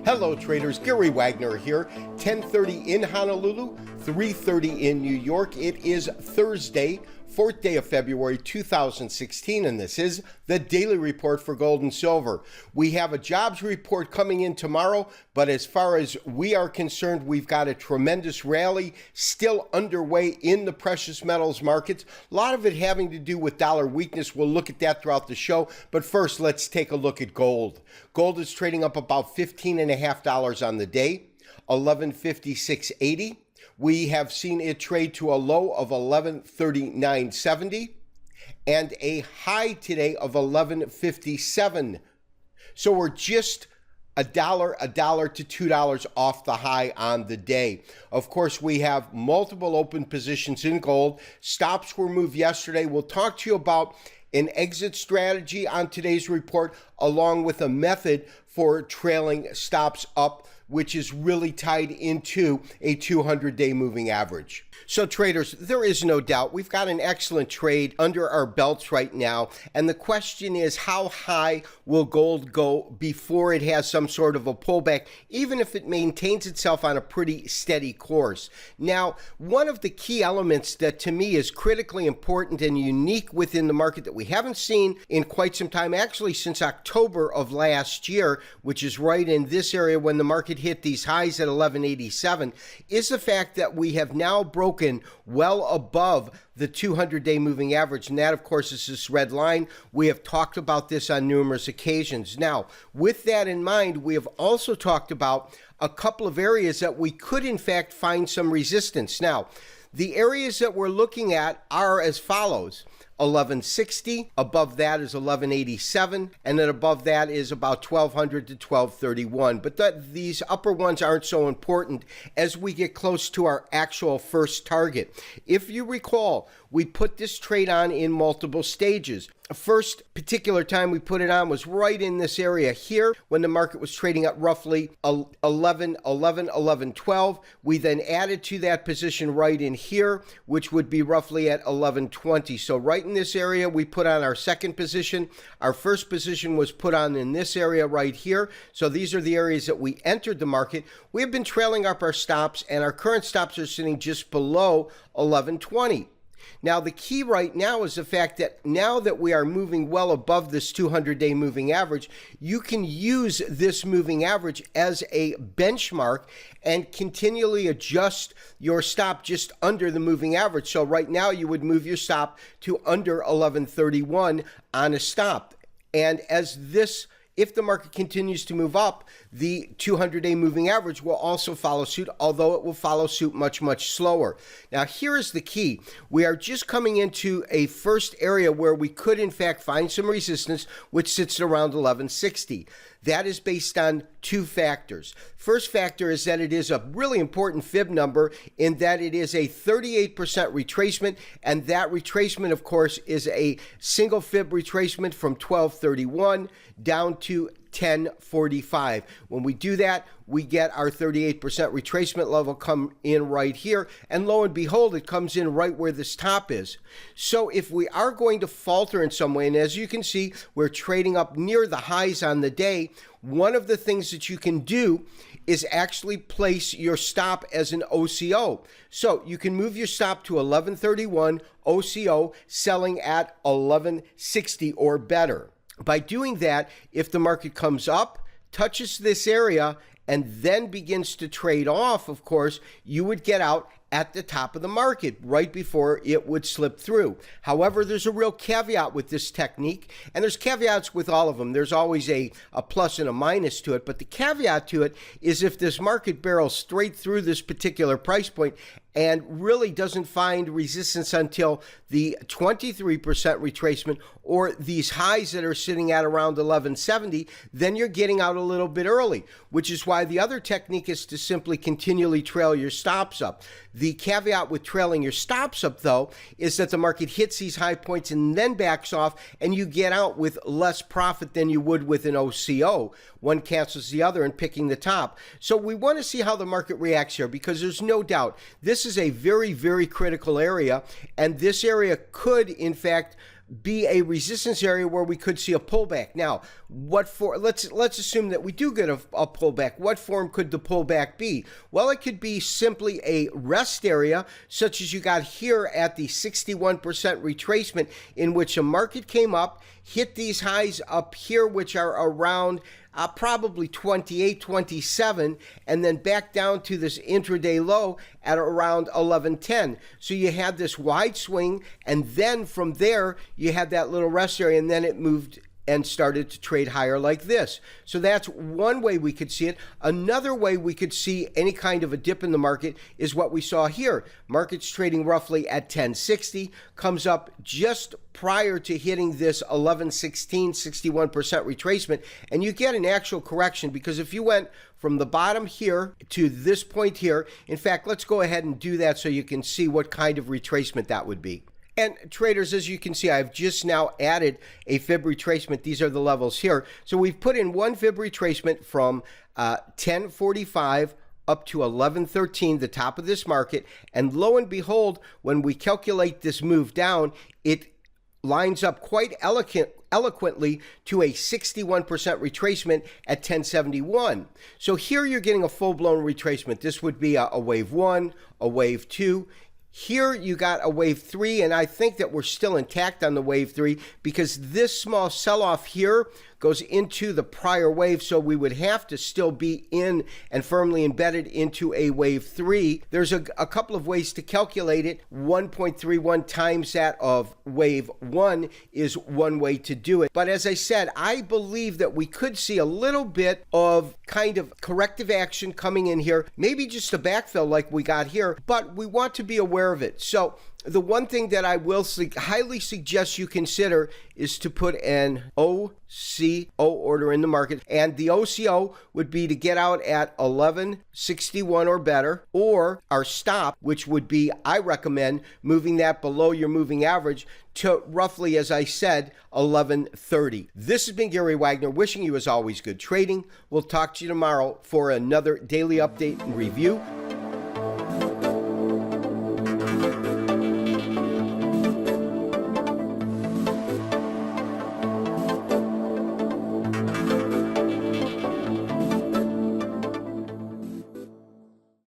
Hello traders, Gary Wagner here, 10:30 in Honolulu, 3:30 in New York. It is Thursday, 4th day of February 2016, and this is the Daily Report for Gold and Silver. We have a jobs report coming in tomorrow, but as far as we are concerned, we've got a tremendous rally still underway in the precious metals markets. A lot of it having to do with dollar weakness. We'll look at that throughout the show, but first let's take a look at gold. Gold is trading up about $15.50 on the day, 1156.80. We have seen it trade to a low of 1139.70 and a high today of 1157. So we're just a dollar to $2 off the high on the day. Of course, we have multiple open positions in gold. Stops were moved yesterday. We'll talk to you about an exit strategy on today's report, along with a method for trailing stops up, which is really tied into a 200-day moving average. So traders, there is no doubt we've got an excellent trade under our belts right now. And the question is, how high will gold go before it has some sort of a pullback, even if it maintains itself on a pretty steady course? Now, one of the key elements that to me is critically important and unique within the market that we haven't seen in quite some time, actually since October of last year, which is right in this area when the market hit these highs at 1187, is the fact that we have now broken well above the 200-day moving average. And that, of course, is this red line. We have talked about this on numerous occasions. Now, with that in mind, we have also talked about a couple of areas that we could, in fact, find some resistance. Now, the areas that we're looking at are as follows. 1160, above that is 1187, and then above that is about 1200 to 1231. But these upper ones aren't so important as we get close to our actual first target. If you recall, we put this trade on in multiple stages. First particular time we put it on was right in this area here when the market was trading at roughly 1112. We then added to that position right in here, which would be roughly at 1120. So right in this area, we put on our second position. Our first position was put on in this area right here. So these are the areas that we entered the market. We have been trailing up our stops, and our current stops are sitting just below 1120. Now, the key right now is the fact that now that we are moving well above this 200-day moving average, you can use this moving average as a benchmark and continually adjust your stop just under the moving average. So right now, you would move your stop to under 1131 on a stop. And if the market continues to move up, the 200-day moving average will also follow suit, although it will follow suit much, much slower. Now, here is the key. We are just coming into a first area where we could, in fact, find some resistance, which sits at around 1160. That is based on two factors. First factor is that it is a really important fib number in that it is a 38% retracement, and that retracement, of course, is a single fib retracement from 1231 down to 1045. When we do that, we get our 38% retracement level come in right here, and lo and behold, it comes in right where this top is. So if we are going to falter in some way, and as you can see, we're trading up near the highs on the day, one of the things that you can do is actually place your stop as an OCO. So you can move your stop to 1131 OCO, selling at 1160 or better. By doing that, if the market comes up, touches this area, and then begins to trade off, of course, you would get out at the top of the market right before it would slip through. However, there's a real caveat with this technique, and there's caveats with all of them. There's always a plus and a minus to it, but the caveat to it is if this market barrels straight through this particular price point and really doesn't find resistance until the 23% retracement or these highs that are sitting at around 1170, then you're getting out a little bit early, which is why the other technique is to simply continually trail your stops up. The caveat with trailing your stops up, though, is that the market hits these high points and then backs off, and you get out with less profit than you would with an OCO. One cancels the other and picking the top. So we want to see how the market reacts here, because there's no doubt this is a very, very critical area, and this area could, in fact, be a resistance area where we could see a pullback. Now, let's assume that we do get a pullback. What form could the pullback be? Well, it could be simply a rest area, such as you got here at the 61% retracement, in which a market came up, hit these highs up here, which are around probably 28, 27, and then back down to this intraday low at around 11.10. So you had this wide swing, and then from there, you had that little rest area, and then it moved and started to trade higher like this. So that's one way we could see it. Another way we could see any kind of a dip in the market is what we saw here. Market's trading roughly at 1060, comes up just prior to hitting this 1116, 61% retracement, and you get an actual correction, because if you went from the bottom here to this point here, in fact, let's go ahead and do that so you can see what kind of retracement that would be. And traders, as you can see, I've just now added a fib retracement. These are the levels here. So we've put in one fib retracement from 1045 up to 1113, the top of this market. And lo and behold, when we calculate this move down, it lines up quite eloquently to a 61% retracement at 1071. So here you're getting a full-blown retracement. This would be a wave 1, a wave 2. Here you got a wave 3, and I think that we're still intact on the wave 3, because this small sell-off here goes into the prior wave, so we would have to still be in and firmly embedded into a wave 3. There's a couple of ways to calculate it. 1.31 times that of wave 1 is one way to do it. But as I said, I believe that we could see a little bit of kind of corrective action coming in here, maybe just a backfill like we got here, but we want to be aware of it. So the one thing that I will highly suggest you consider is to put an OCO order in the market. And the OCO would be to get out at 1161 or better, or our stop, which would be, I recommend, moving that below your moving average to roughly, as I said, 1130. This has been Gary Wagner, wishing you, as always, good trading. We'll talk to you tomorrow for another daily update and review